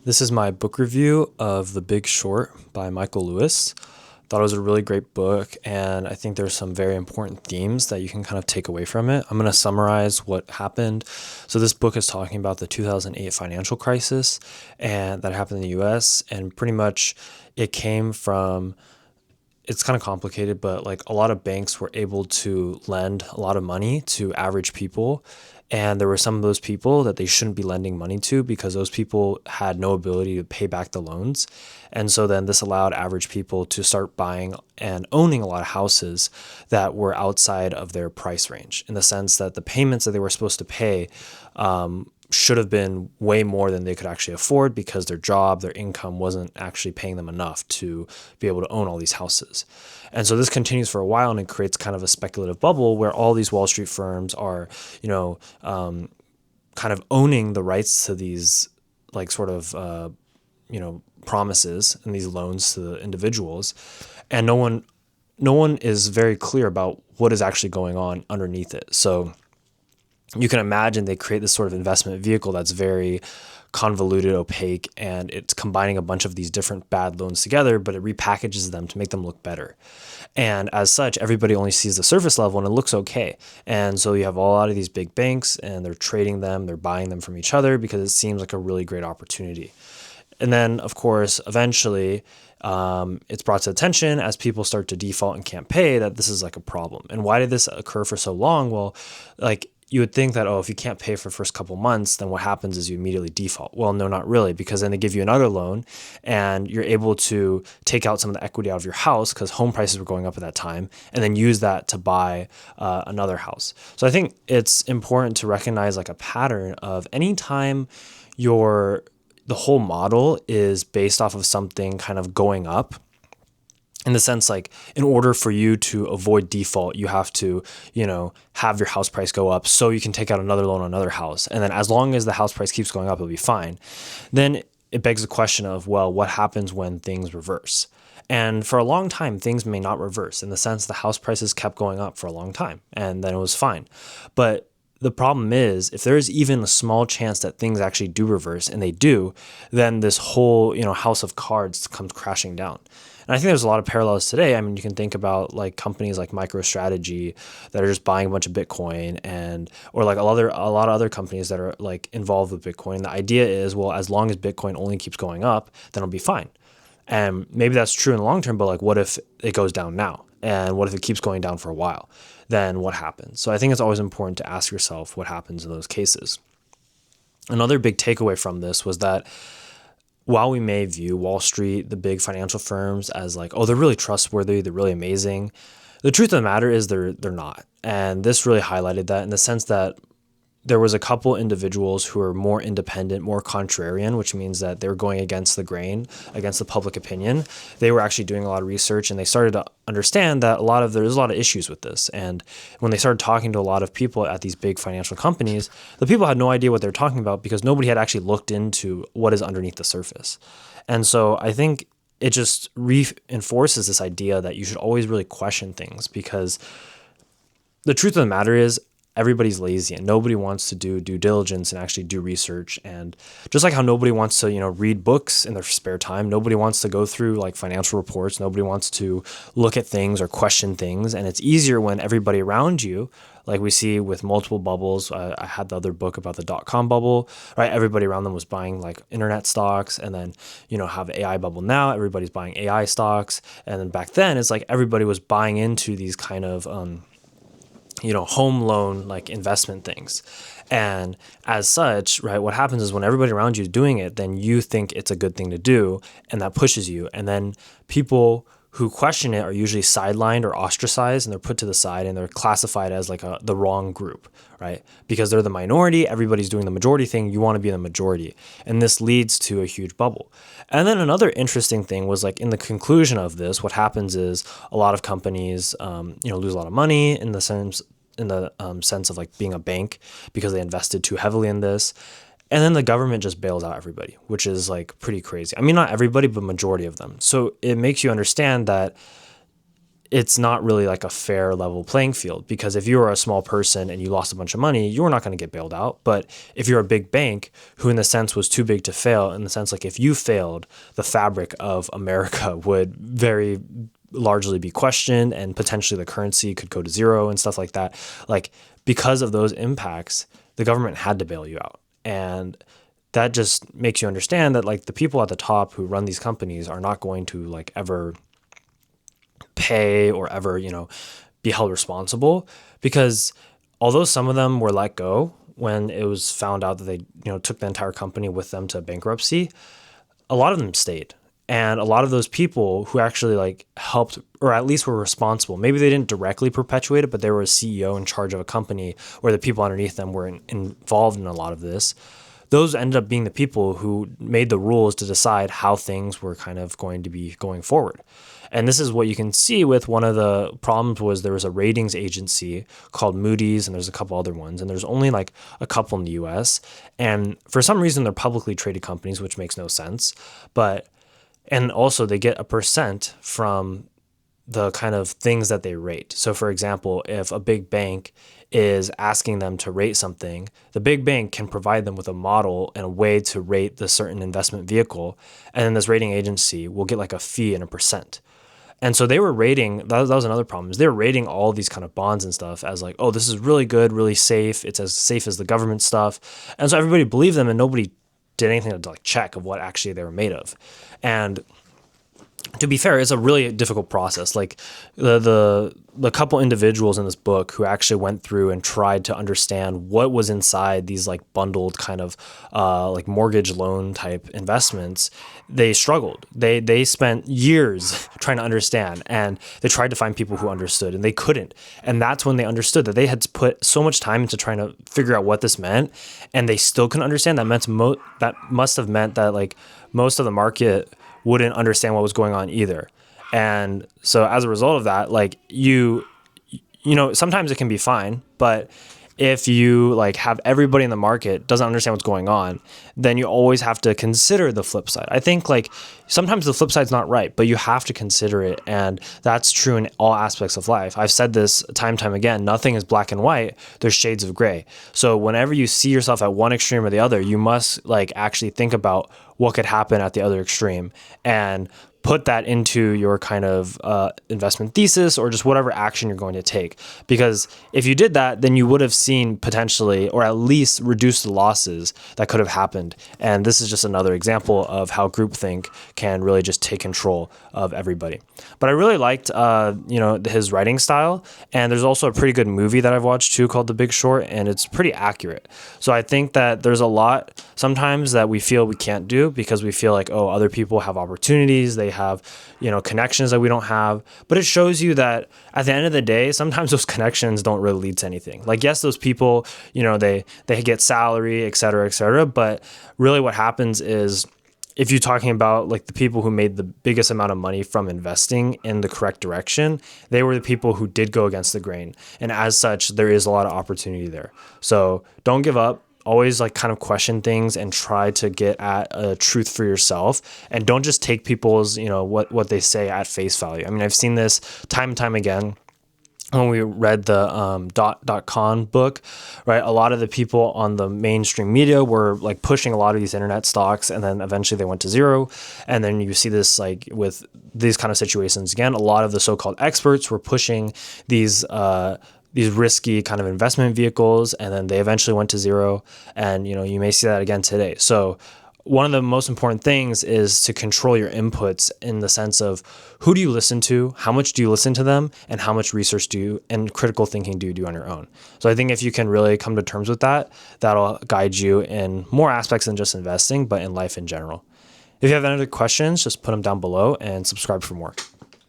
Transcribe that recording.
This is my book review of The Big Short by Michael Lewis. Thought it was a really great book, and I think there's some very important themes that you can kind of take away from it. I'm going to summarize what happened. So this book is talking about the 2008 financial crisis and that happened in the US, and pretty much it came from, it's kind of complicated, but like a lot of banks were able to lend a lot of money to average people. And there were some of those people that they shouldn't be lending money to because those people had no ability to pay back the loans. And so then this allowed average people to start buying and owning a lot of houses that were outside of their price range, in the sense that the payments that they were supposed to pay should have been way more than they could actually afford because their job, their income wasn't actually paying them enough to be able to own all these houses. And so this continues for a while, and it creates kind of a speculative bubble where all these Wall Street firms are, kind of owning the rights to these like sort of, promises and these loans to the individuals. And no one is very clear about what is actually going on underneath it. So you can imagine they create this sort of investment vehicle that's very convoluted, opaque, and it's combining a bunch of these different bad loans together, but it repackages them to make them look better. And as such, everybody only sees the surface level and it looks okay. And so you have a lot of these big banks and they're trading them, they're buying them from each other because it seems like a really great opportunity. And then, of course, eventually, it's brought to attention as people start to default and can't pay that this is like a problem. And why did this occur for so long? Well, like, you would think that, oh, if you can't pay for the first couple months, then what happens is you immediately default. Well, no, not really, because then they give you another loan and you're able to take out some of the equity out of your house because home prices were going up at that time, and then use that to buy another house. So I think it's important to recognize like a pattern of any time the whole model is based off of something kind of going up, in the sense, like, in order for you to avoid default, you have to, have your house price go up so you can take out another loan on another house. And then as long as the house price keeps going up, it'll be fine. Then it begs the question of, well, what happens when things reverse? And for a long time, things may not reverse, in the sense the house prices kept going up for a long time and then it was fine. But the problem is, if there is even a small chance that things actually do reverse, and they do, then this whole, house of cards comes crashing down. And I think there's a lot of parallels today. I mean, you can think about like companies like MicroStrategy that are just buying a bunch of Bitcoin, or like a lot of other companies that are like involved with Bitcoin. The idea is, well, as long as Bitcoin only keeps going up, then it'll be fine. And maybe that's true in the long term, but like, what if it goes down now? And what if it keeps going down for a while? Then what happens? So I think it's always important to ask yourself what happens in those cases. Another big takeaway from this was that while we may view Wall Street, the big financial firms, as like, oh, they're really trustworthy, they're really amazing, the truth of the matter is they're not. And this really highlighted that, in the sense that there was a couple individuals who were more independent, more contrarian, which means that they were going against the grain, against the public opinion. They were actually doing a lot of research, and they started to understand that there's a lot of issues with this. And when they started talking to a lot of people at these big financial companies, the people had no idea what they were talking about because nobody had actually looked into what is underneath the surface. And so I think it just reinforces this idea that you should always really question things, because the truth of the matter is, everybody's lazy and nobody wants to do due diligence and actually do research. And just like how nobody wants to, read books in their spare time, nobody wants to go through like financial reports, nobody wants to look at things or question things. And it's easier when everybody around you, like we see with multiple bubbles. I had the other book about the dot-com bubble, right? Everybody around them was buying like internet stocks, and then, have AI bubble now, everybody's buying AI stocks. And then back then it's like everybody was buying into these kind of, home loan like investment things. And as such, right, what happens is when everybody around you is doing it, then you think it's a good thing to do, and that pushes you. And then people who question it are usually sidelined or ostracized, and they're put to the side, and they're classified as like the wrong group, right? Because they're the minority, everybody's doing the majority thing, you want to be in the majority. And this leads to a huge bubble. And then another interesting thing was, like, in the conclusion of this, what happens is a lot of companies, lose a lot of money in the sense of like being a bank, because they invested too heavily in this. And then the government just bails out everybody, which is like pretty crazy. I mean, not everybody, but majority of them. So it makes you understand that it's not really like a fair level playing field, because if you were a small person and you lost a bunch of money, you're not going to get bailed out. But if you're a big bank who in the sense was too big to fail, in the sense like if you failed, the fabric of America would very largely be questioned, and potentially the currency could go to zero and stuff like that. Like, because of those impacts, the government had to bail you out. And that just makes you understand that like the people at the top who run these companies are not going to like ever pay or ever, be held responsible, because although some of them were let go when it was found out that they, took the entire company with them to bankruptcy, a lot of them stayed. And a lot of those people who actually like helped, or at least were responsible, maybe they didn't directly perpetuate it, but they were a CEO in charge of a company where the people underneath them were involved in a lot of this. Those ended up being the people who made the rules to decide how things were kind of going to be going forward. And this is what you can see with one of the problems was there was a ratings agency called Moody's, and there's a couple other ones, and there's only like a couple in the US. And for some reason, they're publicly traded companies, which makes no sense. And also they get a percent from the kind of things that they rate. So for example, if a big bank is asking them to rate something, the big bank can provide them with a model and a way to rate the certain investment vehicle. And then this rating agency will get like a fee and a percent. And so they were rating, that was another problem, is they were rating all these kind of bonds and stuff as like, oh, this is really good, really safe. It's as safe as the government stuff. And so everybody believed them, and nobody did anything to like check of what actually they were made of. And to be fair, it's a really difficult process. Like the couple individuals in this book who actually went through and tried to understand what was inside these like bundled kind of like mortgage loan type investments, they struggled. They spent years trying to understand, and they tried to find people who understood, and they couldn't. And that's when they understood that they had to put so much time into trying to figure out what this meant, and they still couldn't understand. That must have meant that like most of the market wouldn't understand what was going on either. And so as a result of that, like sometimes it can be fine, but if you like have everybody in the market doesn't understand what's going on, then you always have to consider the flip side. I think like sometimes the flip side's not right, but you have to consider it. And that's true in all aspects of life. I've said this time and time again, nothing is black and white. There's shades of gray. So whenever you see yourself at one extreme or the other, you must like actually think about what could happen at the other extreme and put that into your kind of investment thesis or just whatever action you're going to take. Because if you did that, then you would have seen potentially, or at least reduce the losses that could have happened. And this is just another example of how groupthink can really just take control of everybody. But I really liked, his writing style. And there's also a pretty good movie that I've watched too called The Big Short, and it's pretty accurate. So I think that there's a lot sometimes that we feel we can't do because we feel like, oh, other people have opportunities, they have, connections that we don't have. But it shows you that at the end of the day, sometimes those connections don't really lead to anything. Like, yes, those people, they get salary, et cetera, but really what happens is, if you're talking about like the people who made the biggest amount of money from investing in the correct direction, they were the people who did go against the grain. And as such, there is a lot of opportunity there. So don't give up. Always like kind of question things and try to get at a truth for yourself, and don't just take people's, what they say at face value. I mean, I've seen this time and time again. When we read the .con book, right? A lot of the people on the mainstream media were like pushing a lot of these internet stocks, and then eventually they went to zero. And then you see this like with these kind of situations again. A lot of the so-called experts were pushing these risky kind of investment vehicles, and then they eventually went to zero. And you may see that again today. So one of the most important things is to control your inputs in the sense of who do you listen to, how much do you listen to them, and how much research and critical thinking do you do on your own. So I think if you can really come to terms with that, that'll guide you in more aspects than just investing, but in life in general. If you have any other questions, just put them down below and subscribe for more.